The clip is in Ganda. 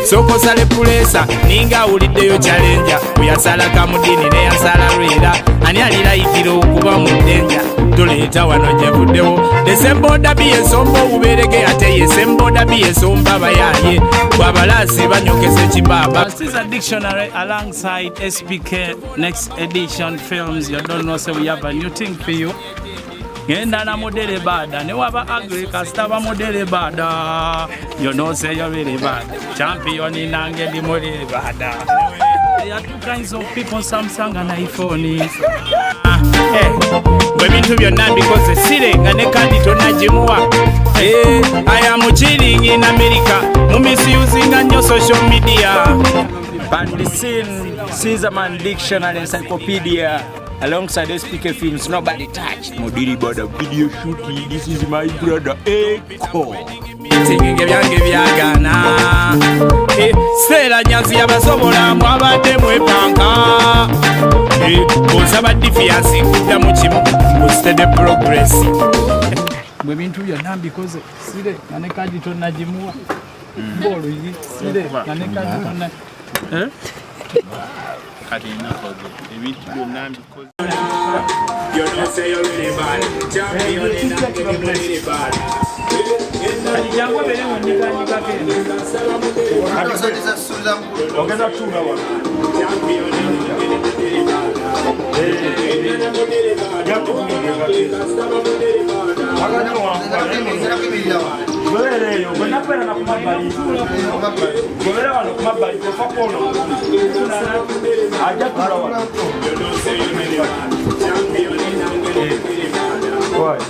Soko sale pulesa ninga uliddeyo challenge uyasala kamudini ne yasala rwera ani alira itiro kuba mudenja tuleta wano jevuddewo desemboda biyesombo ubereke ate yesemboda biyesomba bayaye babalasi banyokese chibaba. This is a dictionary alongside SPK Next Edition Films. You don't know, so we have a new thing for you. Ngenda na modele bada ne waba agri kastaba modele bada, you know say you're really bad champion in nange di modele bada. There are two kinds of people, Samsung and iPhone. Bintu byonna because sire nga ne kandi tonagimuwa. I am chilling in America mu misusing nnyo social media. But the scene Caesarman Dictionary Encyclopedia alongside SPK Films, nobody touched. Modiri Bada video shooting, this is my brother Echo. Meeting ebyange byagana. Sera nyanzi yabasobola mwabadde mwepanka. Bosaba difference kuda mu kimu steady progress. Bwe bintu byonna mbikoze sire nga ne kadi tonagimuwa. Bolo yi sire nga ne kadi tonna. You know say you're really bad. Champion in that game really bad. What?